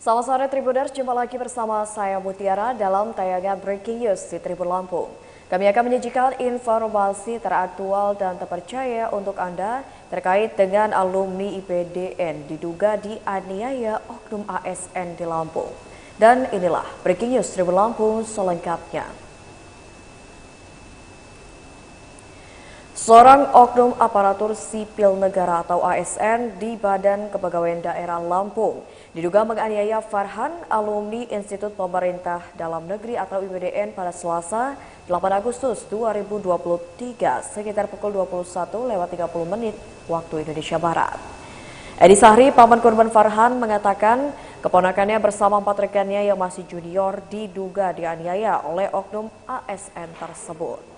Selamat sore Tribuners, jumpa lagi bersama saya Mutiara dalam tayangan Breaking News di Tribun Lampung. Kami akan menyajikan informasi teraktual dan terpercaya untuk Anda terkait dengan alumni IPDN diduga dianiaya oknum ASN di Lampung. Dan inilah Breaking News Tribun Lampung selengkapnya. Seorang oknum aparatur sipil negara atau ASN di Badan Kepegawaian Daerah Lampung diduga menganiaya Farhan, alumni Institut Pemerintah Dalam Negeri atau IPDN pada Selasa 8 Agustus 2023 sekitar pukul 21:30 waktu Indonesia Barat. Edi Sahri, paman korban Farhan, mengatakan keponakannya bersama 4 rekannya yang masih junior diduga dianiaya oleh oknum ASN tersebut.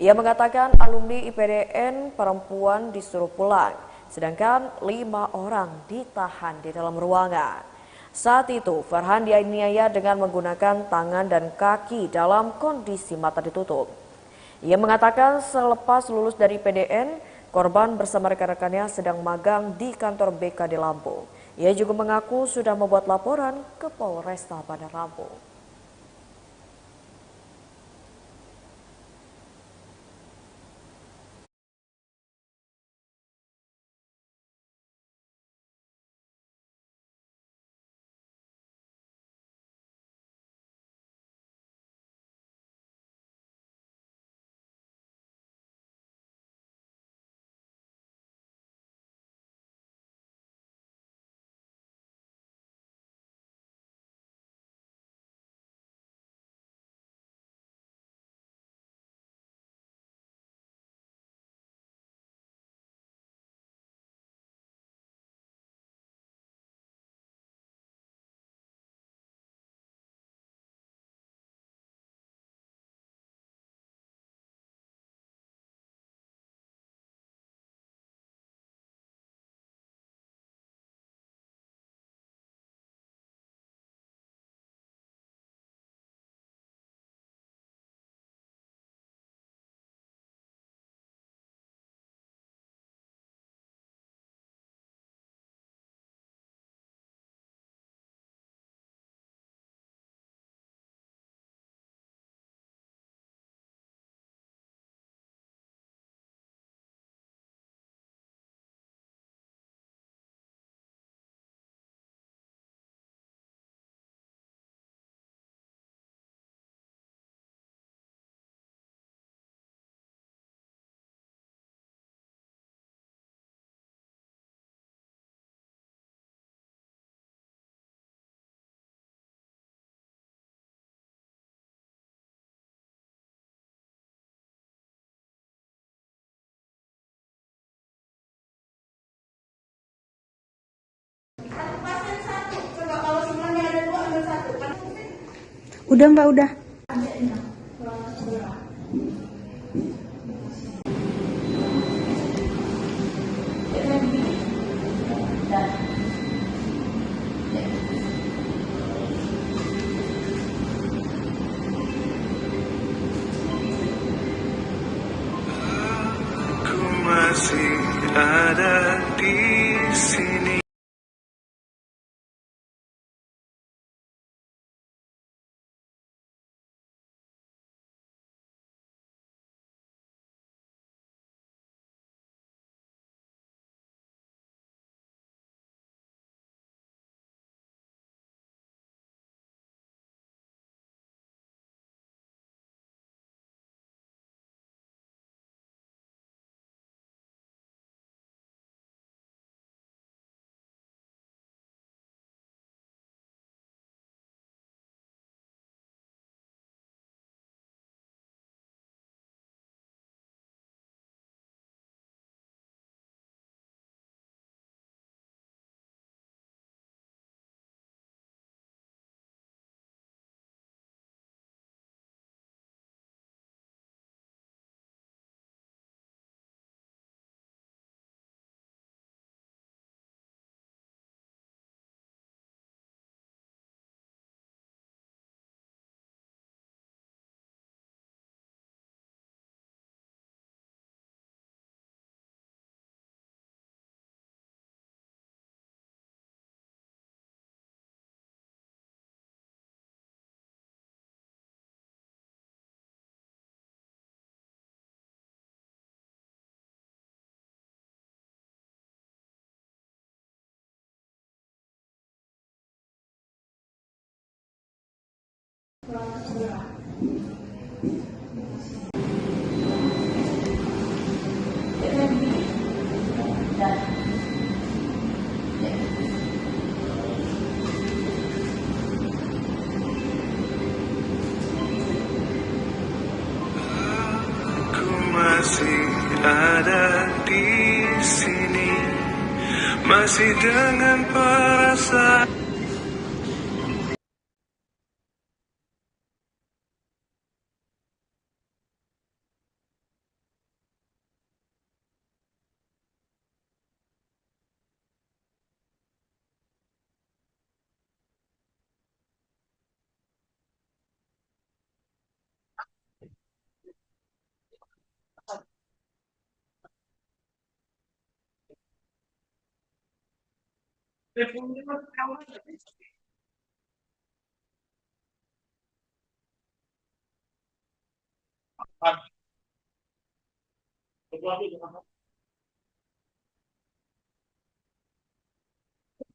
Ia mengatakan alumni IPDN perempuan disuruh pulang, sedangkan 5 orang ditahan di dalam ruangan. Saat itu, Farhan dianiaya dengan menggunakan tangan dan kaki dalam kondisi mata ditutup. Ia mengatakan selepas lulus dari IPDN, korban bersama rekan-rekannya sedang magang di kantor BK di Lampung. Ia juga mengaku sudah membuat laporan ke Polresta Bandar Lampung. Udah Mbak, udah. Aku masih ada di sini. Aku masih ada di sini, masih dengan perasaan.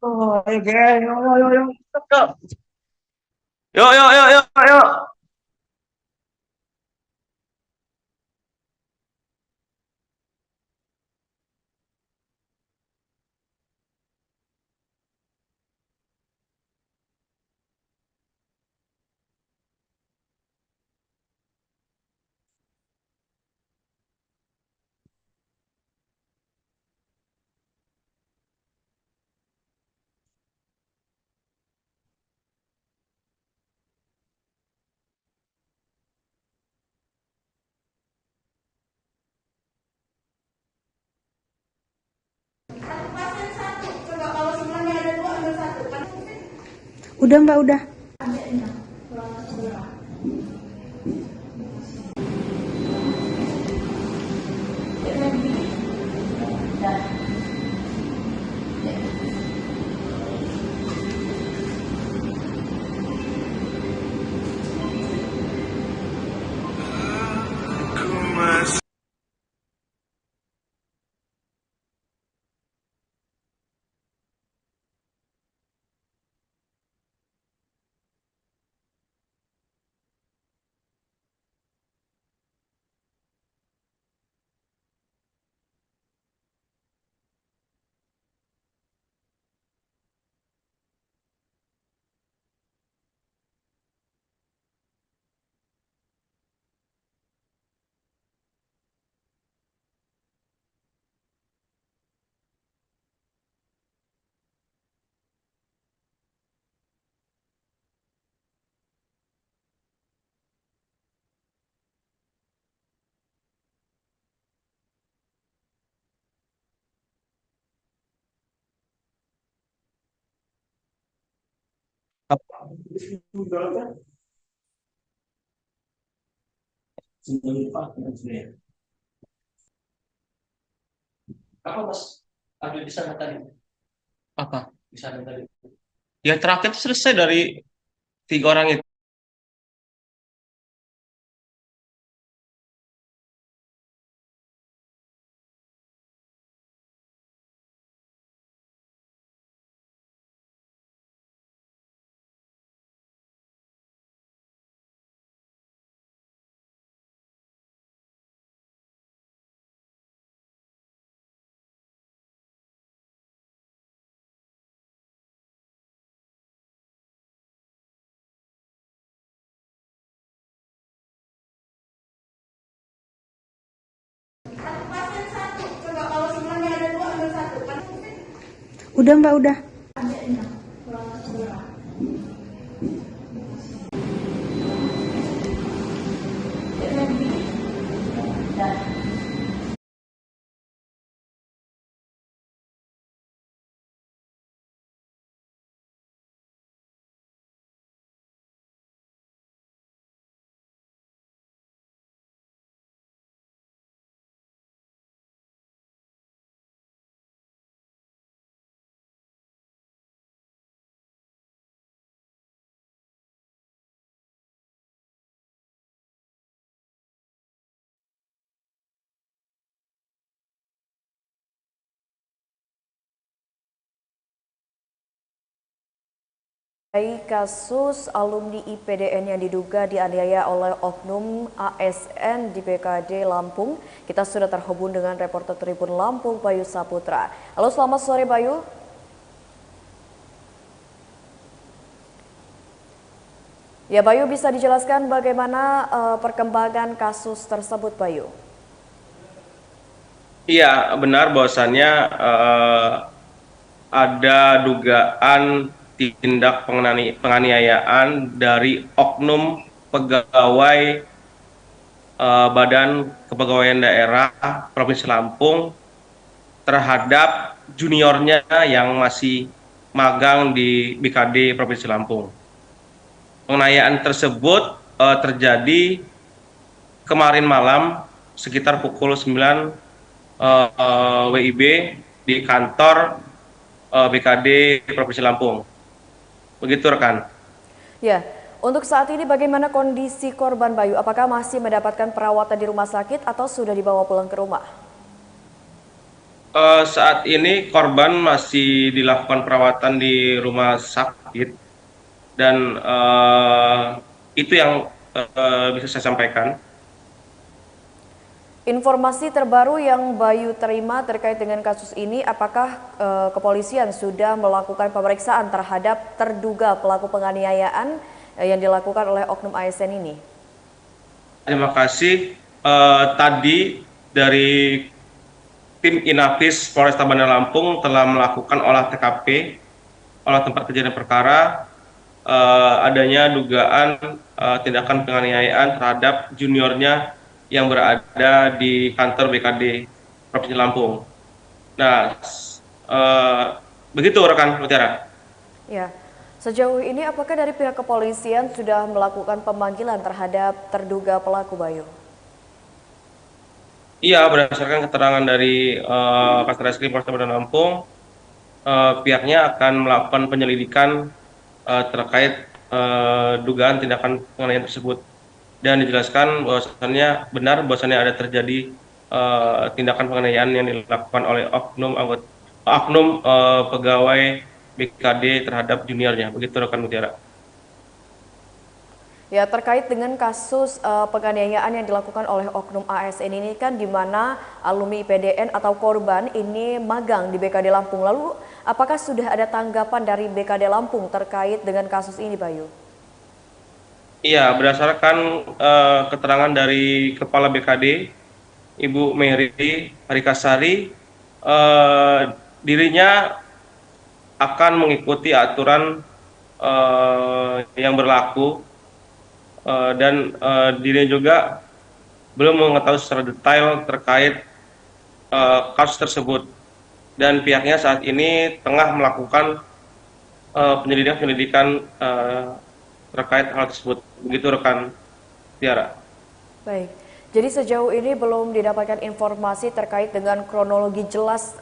Oh, ayo, geng. Yo, yo, yo, yo. Yo, yo, yo, yo, yo. Udah Mbak, udah. Aku masih Apa mas? Ada di sana tadi. Apa? Di sana tadi. Ya terakhir itu selesai dari 3 orang itu. Udah Mbak, udah. kasus alumni IPDN yang diduga dianiaya oleh oknum ASN di BKD Lampung. Kita sudah terhubung dengan reporter Tribun Lampung, Bayu Saputra. Halo, selamat sore Bayu. Ya Bayu, bisa dijelaskan bagaimana perkembangan kasus tersebut Bayu? Iya, benar bahwasannya ada dugaan tindak penganiayaan dari oknum pegawai Badan Kepegawaian Daerah Provinsi Lampung terhadap juniornya yang masih magang di BKD Provinsi Lampung. Penganiayaan tersebut terjadi kemarin malam sekitar pukul 9 WIB di kantor BKD Provinsi Lampung. Begitu rekan. Ya, untuk saat ini bagaimana kondisi korban Bayu? Apakah masih mendapatkan perawatan di rumah sakit atau sudah dibawa pulang ke rumah? Saat ini korban masih dilakukan perawatan di rumah sakit dan itu yang bisa saya sampaikan. Informasi terbaru yang Bayu terima terkait dengan kasus ini, apakah kepolisian sudah melakukan pemeriksaan terhadap terduga pelaku penganiayaan yang dilakukan oleh oknum ASN ini? Terima kasih. Tadi dari tim Inafis Polresta Bandar Lampung telah melakukan olah TKP, olah tempat kejadian perkara, adanya dugaan tindakan penganiayaan terhadap juniornya yang berada di kantor BKD Provinsi Lampung. Nah, begitu rekan Mutiara. Ya, sejauh ini apakah dari pihak kepolisian sudah melakukan pemanggilan terhadap terduga pelaku Bayu? Iya, berdasarkan keterangan dari Kasatlantas Polresta Bandar Lampung, pihaknya akan melakukan penyelidikan terkait dugaan tindakan penganiayaan tersebut, dan dijelaskan bahwasannya benar bahwasannya ada terjadi tindakan penganiayaan yang dilakukan oleh oknum pegawai BKD terhadap juniornya. Begitu rekan Mutiara. Ya, terkait dengan kasus penganiayaan yang dilakukan oleh oknum ASN ini kan di mana alumni IPDN atau korban ini magang di BKD Lampung. Lalu apakah sudah ada tanggapan dari BKD Lampung terkait dengan kasus ini Bayu? Iya, berdasarkan keterangan dari Kepala BKD, Ibu Mary Harikasari, dirinya akan mengikuti aturan yang berlaku, dan dirinya juga belum mengetahui secara detail terkait kasus tersebut. Dan pihaknya saat ini tengah melakukan penyelidikan terkait hal tersebut. Begitu rekan Tiara. Baik, jadi sejauh ini belum didapatkan informasi terkait dengan kronologi jelas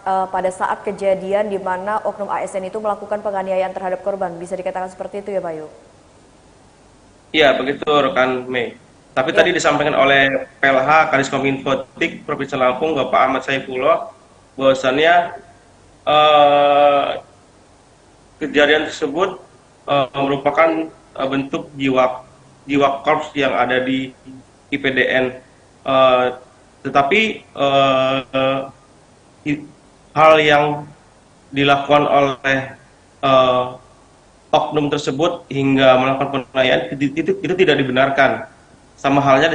pada saat kejadian di mana oknum ASN itu melakukan penganiayaan terhadap korban. Bisa dikatakan seperti itu ya Bayu? Iya, begitu rekan Mei. Tapi tadi disampaikan oleh PLH Kadiskominfotik Provinsi Lampung, Bapak Ahmad Saifullah, bahwasannya kejadian tersebut merupakan bentuk jiwa korps yang ada di IPDN, tetapi hal yang dilakukan oleh oknum tersebut hingga melakukan penganiayaan itu tidak dibenarkan. Sama halnya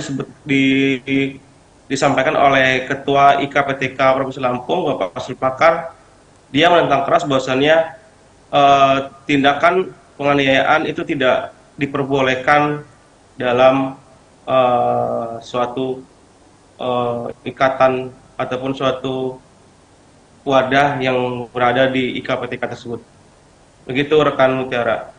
disampaikan oleh Ketua IKPTK Provinsi Lampung, Bapak Sulpakar. Dia menentang keras bahwasannya tindakan penganiayaan itu tidak diperbolehkan dalam suatu ikatan ataupun suatu wadah yang berada di IKPTK tersebut. Begitu rekan Mutiara.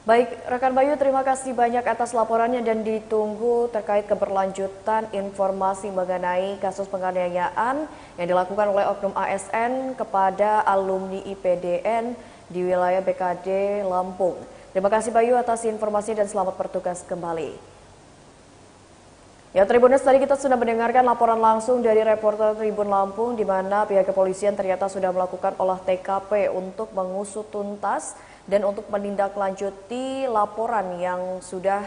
Baik, rekan Bayu, terima kasih banyak atas laporannya dan ditunggu terkait keberlanjutan informasi mengenai kasus penganiayaan yang dilakukan oleh oknum ASN kepada alumni IPDN di wilayah BKD Lampung. Terima kasih Bayu atas informasi dan selamat bertugas kembali. Ya, Tribuners, tadi kita sudah mendengarkan laporan langsung dari reporter Tribun Lampung di mana pihak kepolisian ternyata sudah melakukan olah TKP untuk mengusut tuntas Dan untuk menindaklanjuti laporan yang sudah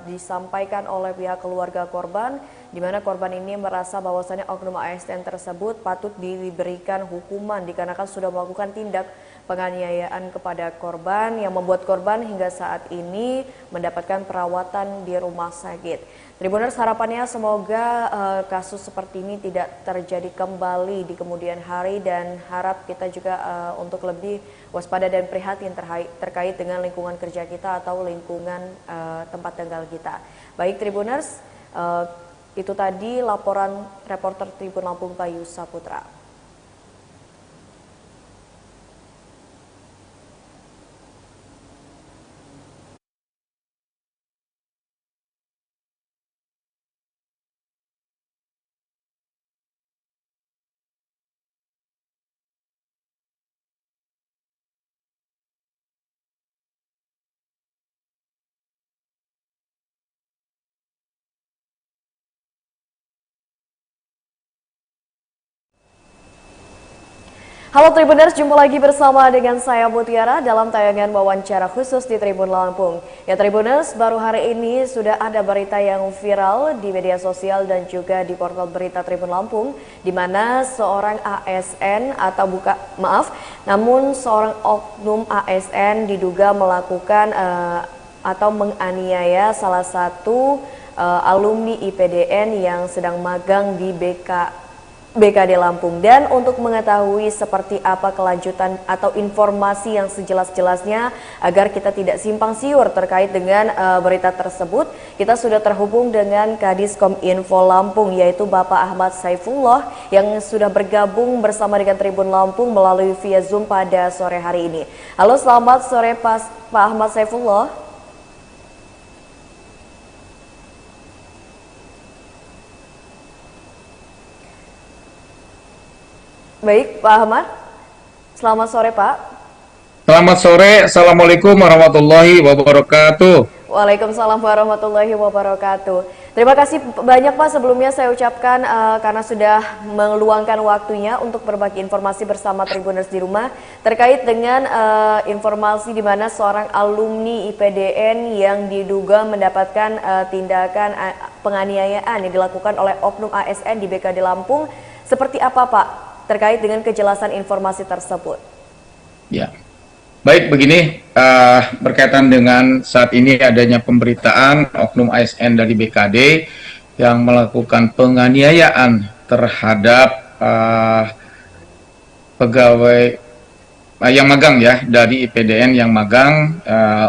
disampaikan oleh pihak keluarga korban, di mana korban ini merasa bahwasannya oknum ASN tersebut patut diberikan hukuman dikarenakan sudah melakukan tindak penganiayaan kepada korban yang membuat korban hingga saat ini mendapatkan perawatan di rumah sakit. Tribuners, harapannya semoga kasus seperti ini tidak terjadi kembali di kemudian hari dan harap kita juga untuk lebih waspada dan prihatin terkait dengan lingkungan kerja kita atau lingkungan tempat tinggal kita. Baik Tribuners, itu tadi laporan reporter Tribun Lampung Bayu Saputra. Halo Tribuners, jumpa lagi bersama dengan saya Mutiara dalam tayangan wawancara khusus di Tribun Lampung. Ya Tribuners, baru hari ini sudah ada berita yang viral di media sosial dan juga di portal berita Tribun Lampung, di mana seorang ASN namun seorang oknum ASN diduga melakukan atau menganiaya salah satu alumni IPDN yang sedang magang di BKD Lampung. Dan untuk mengetahui seperti apa kelanjutan atau informasi yang sejelas-jelasnya agar kita tidak simpang siur terkait dengan berita tersebut, kita sudah terhubung dengan Kadiskom.Info Lampung, yaitu Bapak Ahmad Saifullah yang sudah bergabung bersama dengan Tribun Lampung melalui via Zoom pada sore hari ini. Halo, selamat sore Pak Ahmad Saifullah. Baik, Pak Ahmad. Selamat sore, Pak. Selamat sore. Assalamualaikum warahmatullahi wabarakatuh. Waalaikumsalam warahmatullahi wabarakatuh. Terima kasih banyak, Pak. Sebelumnya saya ucapkan karena sudah meluangkan waktunya untuk berbagi informasi bersama Tribuners di rumah terkait dengan informasi di mana seorang alumni IPDN yang diduga mendapatkan tindakan penganiayaan yang dilakukan oleh oknum ASN di BKD Lampung. Seperti apa, Pak, terkait dengan kejelasan informasi tersebut? Ya, baik begini, berkaitan dengan saat ini adanya pemberitaan oknum ASN dari BKD yang melakukan penganiayaan terhadap pegawai yang magang ya, dari IPDN yang magang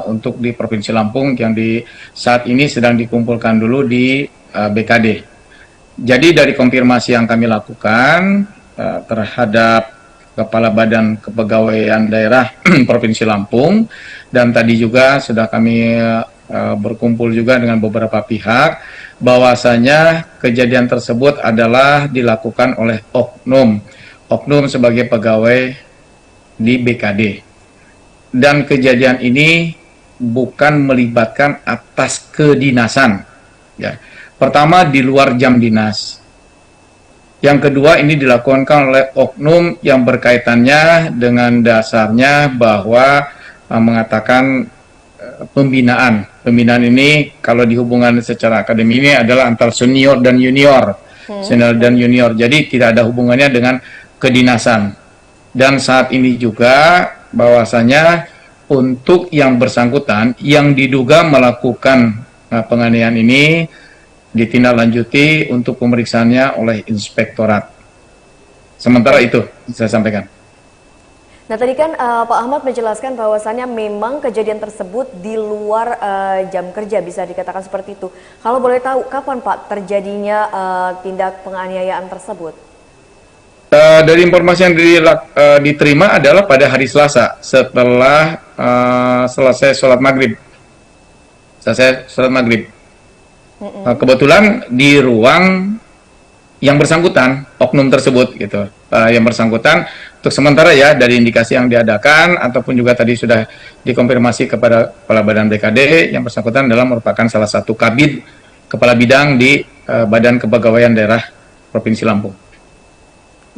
untuk di Provinsi Lampung yang saat ini sedang dikumpulkan dulu di BKD. Jadi dari konfirmasi yang kami lakukan terhadap Kepala Badan Kepegawaian Daerah Provinsi Lampung, dan tadi juga sudah kami berkumpul juga dengan beberapa pihak, bahwasanya kejadian tersebut adalah dilakukan oleh oknum sebagai pegawai di BKD, dan kejadian ini bukan melibatkan atas kedinasan ya. Pertama, di luar jam dinas. Yang kedua, ini dilakukan oleh oknum yang berkaitannya dengan dasarnya bahwa mengatakan pembinaan. Pembinaan ini kalau dihubungkan secara akademi ini adalah antar senior dan junior. Senior dan junior. Jadi tidak ada hubungannya dengan kedinasan. Dan saat ini juga bahwasanya untuk yang bersangkutan yang diduga melakukan penganiayaan ini ditindaklanjuti untuk pemeriksaannya oleh inspektorat. Sementara itu saya sampaikan. Nah tadi kan Pak Ahmad menjelaskan bahwasannya memang kejadian tersebut di luar jam kerja, bisa dikatakan seperti itu. Kalau boleh tahu kapan Pak terjadinya tindak penganiayaan tersebut? Dari informasi yang diterima adalah pada hari Selasa setelah selesai sholat maghrib. Kebetulan di ruang yang bersangkutan, oknum tersebut gitu, yang bersangkutan untuk sementara ya dari indikasi yang diadakan ataupun juga tadi sudah dikonfirmasi kepada Kepala Badan BKD, yang bersangkutan adalah merupakan salah satu kabid kepala bidang di Badan Kepegawaian Daerah Provinsi Lampung.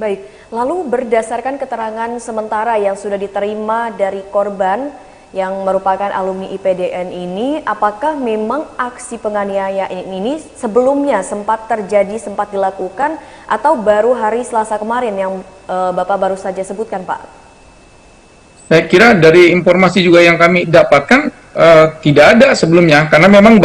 Baik, lalu berdasarkan keterangan sementara yang sudah diterima dari korban yang merupakan alumni IPDN ini, apakah memang aksi penganiayaan ini sebelumnya sempat terjadi, sempat dilakukan, atau baru hari Selasa kemarin yang Bapak baru saja sebutkan, Pak? Saya kira dari informasi juga yang kami dapatkan tidak ada sebelumnya, karena memang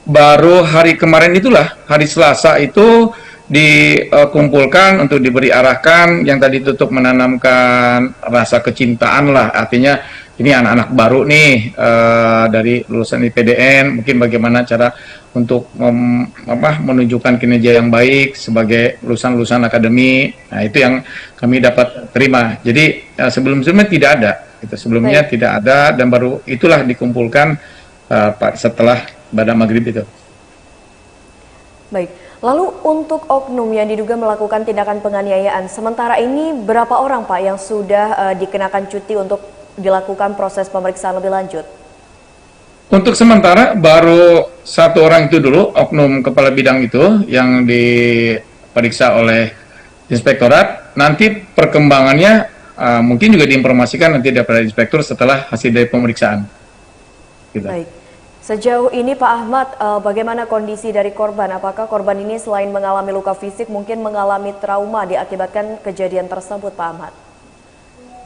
baru hari kemarin itulah, hari Selasa itu dikumpulkan untuk diberi arahkan yang tadi tutup menanamkan rasa kecintaan lah, artinya ini anak-anak baru nih dari lulusan IPDN, mungkin bagaimana cara untuk menunjukkan kinerja yang baik sebagai lulusan-lulusan akademi. Nah, itu yang kami dapat terima. Jadi sebelum-sebelumnya tidak ada, sebelumnya tidak ada, dan baru itulah dikumpulkan setelah pada maghrib itu. Baik, lalu untuk oknum yang diduga melakukan tindakan penganiayaan, sementara ini berapa orang Pak yang sudah dikenakan cuti untuk dilakukan proses pemeriksaan lebih lanjut? Untuk sementara baru 1 orang itu dulu, oknum kepala bidang itu yang diperiksa oleh inspektorat. Nanti perkembangannya mungkin juga diinformasikan nanti daripada inspektur setelah hasil dari pemeriksaan. Gitu. Baik. Sejauh ini Pak Ahmad, bagaimana kondisi dari korban? Apakah korban ini selain mengalami luka fisik mungkin mengalami trauma diakibatkan kejadian tersebut, Pak Ahmad?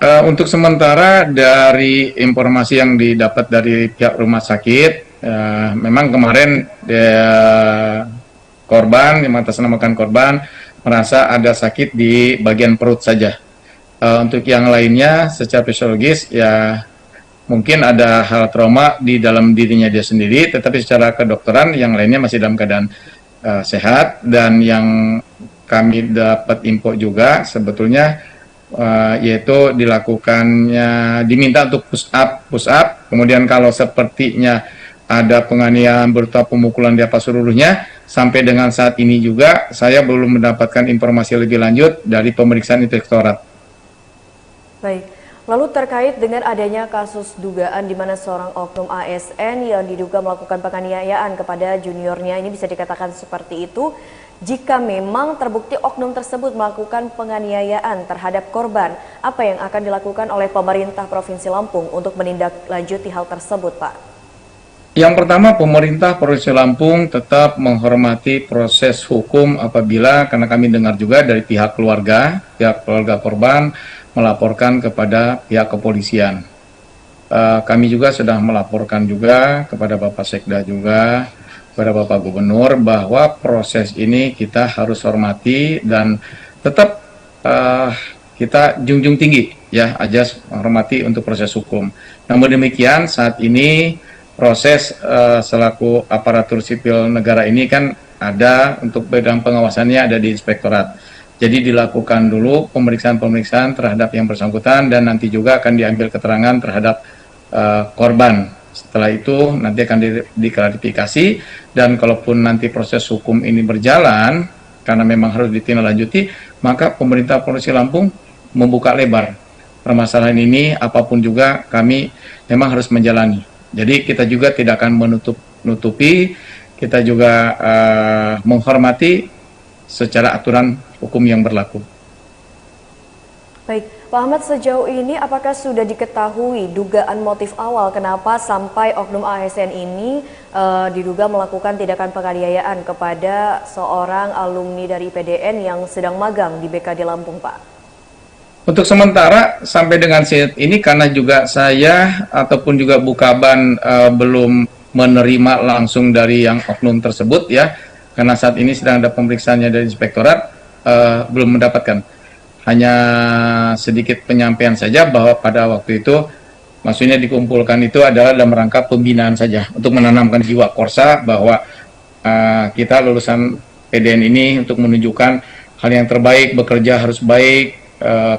Untuk sementara dari informasi yang didapat dari pihak rumah sakit, memang kemarin korban yang mengatasnamakan korban merasa ada sakit di bagian perut saja. Untuk yang lainnya secara fisiologis ya mungkin ada hal trauma di dalam dirinya dia sendiri, tetapi secara kedokteran yang lainnya masih dalam keadaan sehat. Dan yang kami dapat info juga sebetulnya yaitu diminta untuk push up, kemudian kalau sepertinya ada penganiayaan berupa pemukulan di atas seluruhnya, sampai dengan saat ini juga saya belum mendapatkan informasi lebih lanjut dari pemeriksaan inspektorat. Baik, lalu terkait dengan adanya kasus dugaan di mana seorang oknum ASN yang diduga melakukan penganiayaan kepada juniornya, ini bisa dikatakan seperti itu. Jika memang terbukti oknum tersebut melakukan penganiayaan terhadap korban, apa yang akan dilakukan oleh pemerintah Provinsi Lampung untuk menindaklanjuti hal tersebut, Pak? Yang pertama, pemerintah Provinsi Lampung tetap menghormati proses hukum apabila, karena kami dengar juga dari pihak keluarga korban melaporkan kepada pihak kepolisian. Kami juga sudah melaporkan juga kepada Bapak Sekda juga, kepada Bapak Gubernur, bahwa proses ini kita harus hormati dan tetap kita junjung tinggi ya ajas menghormati untuk proses hukum. Namun demikian saat ini proses selaku aparatur sipil negara ini kan ada untuk bidang pengawasannya ada di inspektorat. Jadi dilakukan dulu pemeriksaan terhadap yang bersangkutan dan nanti juga akan diambil keterangan terhadap korban. Setelah itu nanti akan diklarifikasi, dan kalaupun nanti proses hukum ini berjalan karena memang harus ditindaklanjuti, maka pemerintah Provinsi Lampung membuka lebar permasalahan ini, apapun juga kami memang harus menjalani. Jadi kita juga tidak akan menutupi, kita juga menghormati secara aturan hukum yang berlaku. Baik, Pak Ahmad, sejauh ini apakah sudah diketahui dugaan motif awal kenapa sampai oknum ASN ini diduga melakukan tindakan penganiayaan kepada seorang alumni dari IPDN yang sedang magang di BKD Lampung, Pak? Untuk sementara sampai dengan saat ini, karena juga saya ataupun juga Bukaban belum menerima langsung dari yang oknum tersebut ya, karena saat ini sedang ada pemeriksaannya dari inspektorat, belum mendapatkan. Hanya sedikit penyampaian saja bahwa pada waktu itu maksudnya dikumpulkan itu adalah dalam rangka pembinaan saja untuk menanamkan jiwa korsa bahwa kita lulusan PDN ini untuk menunjukkan hal yang terbaik, bekerja harus baik,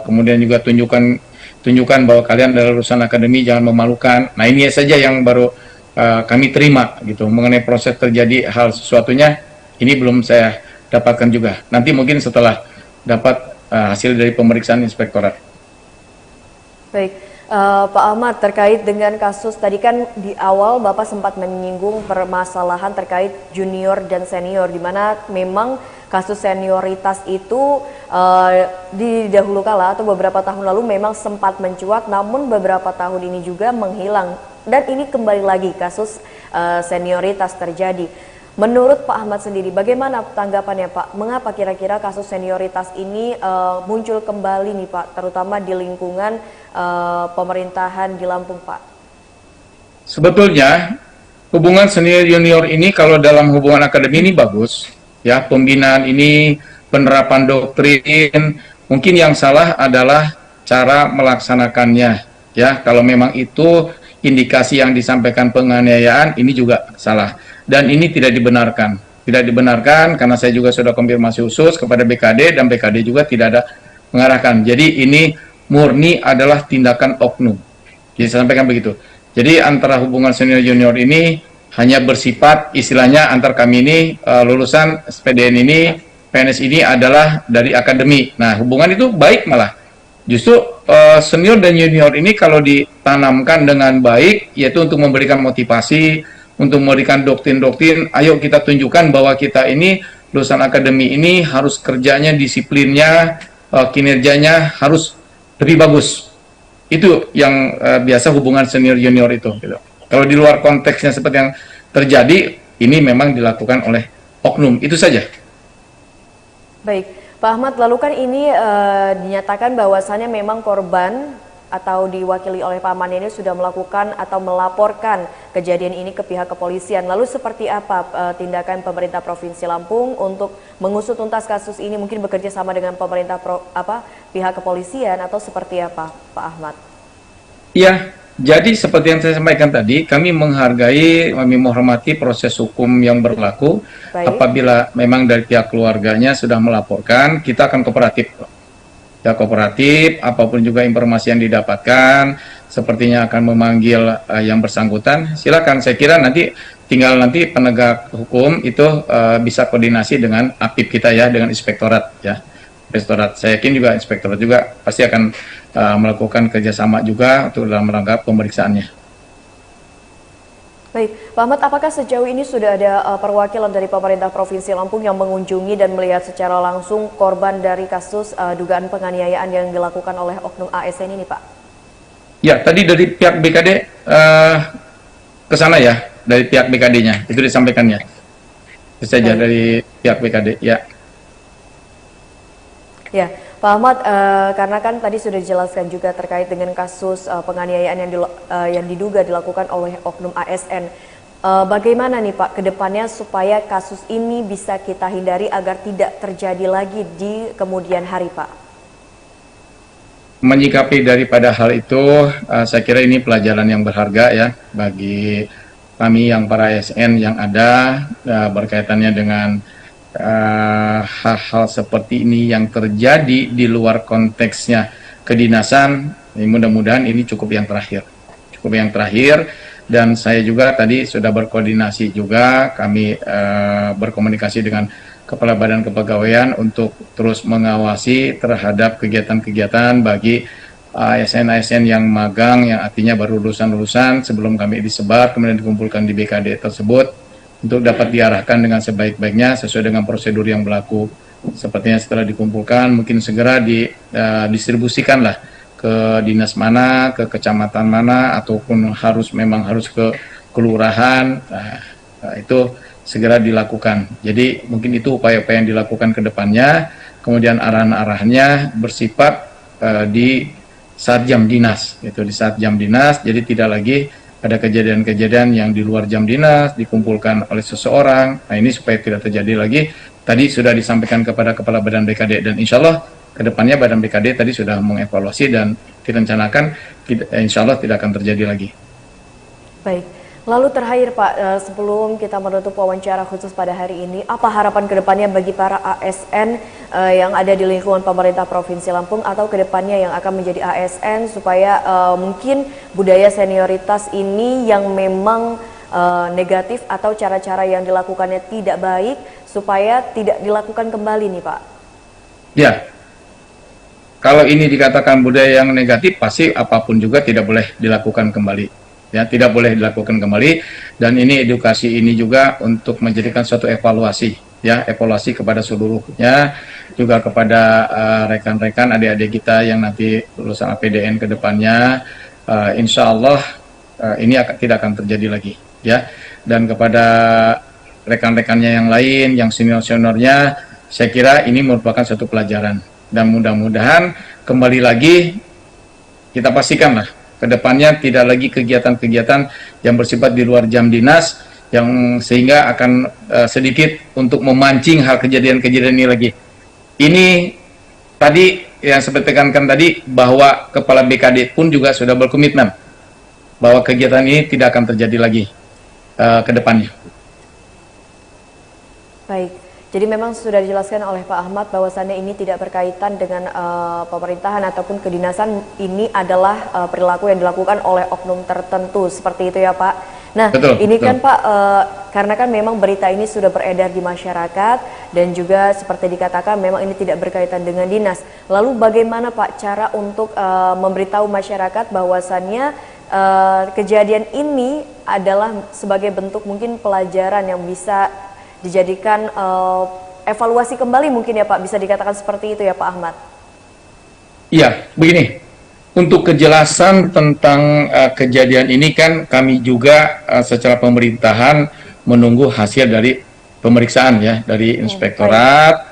kemudian juga tunjukkan bahwa kalian adalah lulusan akademi, jangan memalukan. Nah ini saja yang baru kami terima gitu. Mengenai proses terjadi hal sesuatunya ini belum saya dapatkan juga. Nanti mungkin setelah dapat hasil dari pemeriksaan inspektorat. Baik, Pak Ahmad, terkait dengan kasus tadi kan di awal Bapak sempat menyinggung permasalahan terkait junior dan senior, di mana memang kasus senioritas itu di dahulu kala atau beberapa tahun lalu memang sempat mencuat, namun beberapa tahun ini juga menghilang. Dan ini kembali lagi kasus senioritas terjadi. Menurut Pak Ahmad sendiri, bagaimana tanggapannya Pak? Mengapa kira-kira kasus senioritas ini muncul kembali nih Pak, terutama di lingkungan pemerintahan di Lampung Pak? Sebetulnya hubungan senior junior ini kalau dalam hubungan akademi ini bagus, ya, pembinaan ini, penerapan doktrin. Mungkin yang salah adalah cara melaksanakannya, ya. Kalau memang itu indikasi yang disampaikan penganiayaan, ini juga salah. Dan ini tidak dibenarkan. Tidak dibenarkan karena saya juga sudah konfirmasi khusus kepada BKD dan BKD juga tidak ada mengarahkan. Jadi ini murni adalah tindakan oknum. Jadi saya sampaikan begitu. Jadi antara hubungan senior junior ini hanya bersifat istilahnya antar kami ini lulusan SPDN ini, PNS ini adalah dari akademi. Nah, hubungan itu baik malah. Justru senior dan junior ini kalau ditanamkan dengan baik, yaitu untuk memberikan motivasi, untuk memberikan doktrin-doktrin, ayo kita tunjukkan bahwa kita ini lulusan akademi ini harus kerjanya, disiplinnya, kinerjanya harus lebih bagus. Itu yang biasa hubungan senior junior itu. Gitu. Kalau di luar konteksnya seperti yang terjadi, ini memang dilakukan oleh oknum. Itu saja. Baik, Pak Ahmad, lalu kan ini dinyatakan bahwasannya memang korban atau diwakili oleh Pak Ahmad ini sudah melakukan atau melaporkan kejadian ini ke pihak kepolisian. Lalu seperti apa tindakan pemerintah Provinsi Lampung untuk mengusut tuntas kasus ini? Mungkin bekerja sama dengan pemerintah pihak kepolisian atau seperti apa, Pak Ahmad? Iya, jadi seperti yang saya sampaikan tadi, kami menghargai, kami menghormati proses hukum yang berlaku. Baik. Apabila memang dari pihak keluarganya sudah melaporkan, kita akan kooperatif. Ya, kooperatif, apapun juga informasi yang didapatkan, sepertinya akan memanggil yang bersangkutan, silakan. Saya kira nanti tinggal penegak hukum itu bisa koordinasi dengan APIP kita ya, dengan inspektorat ya. Inspektorat, saya yakin juga inspektorat juga pasti akan melakukan kerjasama juga untuk dalam rangka pemeriksaannya. Baik, Pak Ahmad, apakah sejauh ini sudah ada perwakilan dari pemerintah Provinsi Lampung yang mengunjungi dan melihat secara langsung korban dari kasus dugaan penganiayaan yang dilakukan oleh oknum ASN ini, Pak? Ya, tadi dari pihak BKD ke sana ya, dari pihak BKD-nya, itu disampaikannya. Itu saja dari pihak BKD, ya. Ya, Pak Ahmad, karena kan tadi sudah dijelaskan juga terkait dengan kasus penganiayaan yang diduga dilakukan oleh oknum ASN. Bagaimana nih Pak ke depannya supaya kasus ini bisa kita hindari agar tidak terjadi lagi di kemudian hari, Pak? Menyikapi daripada hal itu, saya kira ini pelajaran yang berharga ya bagi kami yang para ASN yang ada berkaitannya dengan hal-hal seperti ini yang terjadi di luar konteksnya kedinasan. Mudah-mudahan ini cukup yang terakhir, dan saya juga tadi sudah berkoordinasi juga, kami berkomunikasi dengan Kepala Badan Kepegawaian untuk terus mengawasi terhadap kegiatan-kegiatan bagi ASN-ASN yang magang, yang artinya baru lulusan-lulusan, sebelum kami disebar kemudian dikumpulkan di BKD tersebut, untuk dapat diarahkan dengan sebaik-baiknya sesuai dengan prosedur yang berlaku. Sepertinya setelah dikumpulkan mungkin segera didistribusikanlah ke dinas mana, ke kecamatan mana, ataupun harus ke kelurahan. Itu segera dilakukan. Jadi mungkin itu upaya-upaya yang dilakukan ke depannya. Kemudian arahan-arahannya bersifat di saat jam dinas, itu di saat jam dinas. Jadi tidak lagi ada kejadian-kejadian yang di luar jam dinas dikumpulkan oleh seseorang. Nah, ini supaya tidak terjadi lagi. Tadi sudah disampaikan kepada Kepala Badan BKD, dan insya Allah ke depannya Badan BKD tadi sudah mengevaluasi dan direncanakan insya Allah tidak akan terjadi lagi. Baik, lalu terakhir Pak, sebelum kita menutup wawancara khusus pada hari ini, apa harapan ke depannya bagi para ASN yang ada di lingkungan pemerintah Provinsi Lampung atau ke depannya yang akan menjadi ASN supaya mungkin budaya senioritas ini yang memang negatif atau cara-cara yang dilakukannya tidak baik supaya tidak dilakukan kembali nih Pak? Ya, kalau ini dikatakan budaya yang negatif, pasti apapun juga tidak boleh dilakukan kembali. Ya, tidak boleh dilakukan kembali, dan ini edukasi ini juga untuk menjadikan suatu evaluasi ya, evaluasi kepada seluruhnya, juga kepada rekan-rekan adik-adik kita yang nanti lulusan APDN ke depannya, insya Allah ini tidak akan terjadi lagi, ya. Dan kepada rekan-rekannya yang lain, yang senior-seniornya, saya kira ini merupakan satu pelajaran. Dan mudah-mudahan kembali lagi kita pastikanlah ke depannya tidak lagi kegiatan-kegiatan yang bersifat di luar jam dinas, yang sehingga akan sedikit untuk memancing hal kejadian-kejadian ini lagi. Ini tadi yang saya tekankan tadi, bahwa Kepala BKD pun juga sudah berkomitmen bahwa kegiatan ini tidak akan terjadi lagi ke depannya. Baik, jadi memang sudah dijelaskan oleh Pak Ahmad bahwasannya ini tidak berkaitan dengan pemerintahan ataupun kedinasan, ini adalah perilaku yang dilakukan oleh oknum tertentu, seperti itu ya Pak. Nah, ini kan Pak, karena kan memang berita ini sudah beredar di masyarakat dan juga seperti dikatakan memang ini tidak berkaitan dengan dinas. Lalu bagaimana Pak cara untuk memberitahu masyarakat bahwasannya kejadian ini adalah sebagai bentuk mungkin pelajaran yang bisa dijadikan evaluasi kembali mungkin ya Pak, bisa dikatakan seperti itu ya Pak Ahmad? Iya, begini. Untuk kejelasan tentang kejadian ini kan kami juga secara pemerintahan menunggu hasil dari pemeriksaan ya dari inspektorat,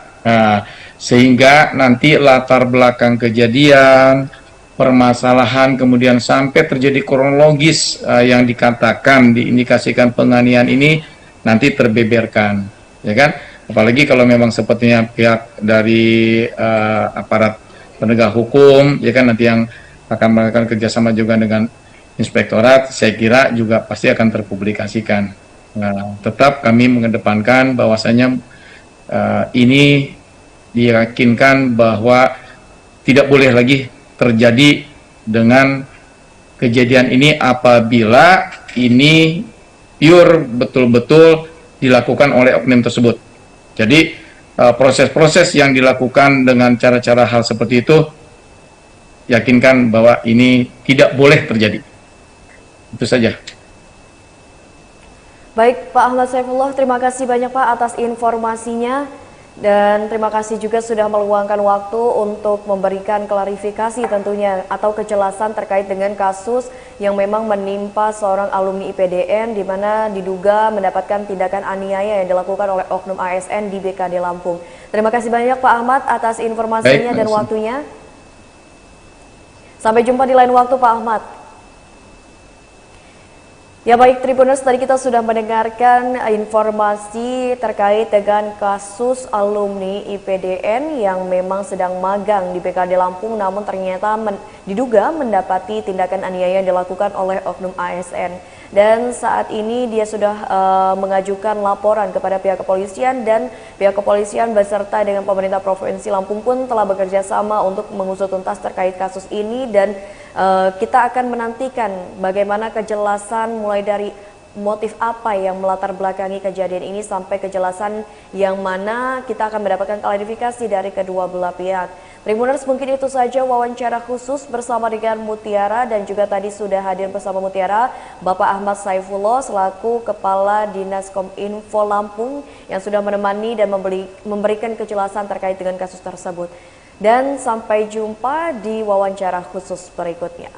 sehingga nanti latar belakang kejadian, permasalahan, kemudian sampai terjadi kronologis yang dikatakan diindikasikan penganiayaan ini nanti terbeberkan, ya kan? Apalagi kalau memang sepertinya pihak dari aparat penegak hukum, ya kan, nanti yang akan melakukan kerjasama juga dengan inspektorat, saya kira juga pasti akan terpublikasikan. Nah, tetap kami mengedepankan bahwasanya ini diyakinkan bahwa tidak boleh lagi terjadi dengan kejadian ini apabila ini pure betul-betul dilakukan oleh oknum tersebut. Jadi proses-proses yang dilakukan dengan cara-cara hal seperti itu, yakinkan bahwa ini tidak boleh terjadi. Itu saja. Baik Pak Ahmad Saifullah, terima kasih banyak Pak atas informasinya. Dan terima kasih juga sudah meluangkan waktu untuk memberikan klarifikasi tentunya atau kejelasan terkait dengan kasus yang memang menimpa seorang alumni IPDN di mana diduga mendapatkan tindakan aniaya yang dilakukan oleh oknum ASN di BKD Lampung. Terima kasih banyak Pak Ahmad atas informasinya dan waktunya. Sampai jumpa di lain waktu Pak Ahmad. Ya baik Tribuners, tadi kita sudah mendengarkan informasi terkait dengan kasus alumni IPDN yang memang sedang magang di BKD Lampung, namun ternyata diduga mendapati tindakan aniaya yang dilakukan oleh oknum ASN. Dan saat ini dia sudah mengajukan laporan kepada pihak kepolisian, dan pihak kepolisian beserta dengan pemerintah Provinsi Lampung pun telah bekerja sama untuk mengusut tuntas terkait kasus ini. Dan kita akan menantikan bagaimana kejelasan mulai dari motif apa yang melatar belakangi kejadian ini sampai kejelasan yang mana kita akan mendapatkan klarifikasi dari kedua belah pihak. Tribuners, mungkin itu saja wawancara khusus bersama dengan Mutiara, dan juga tadi sudah hadir bersama Mutiara Bapak Ahmad Saifullah selaku Kepala Dinas Kominfo Lampung yang sudah menemani dan memberikan kejelasan terkait dengan kasus tersebut. Dan sampai jumpa di wawancara khusus berikutnya.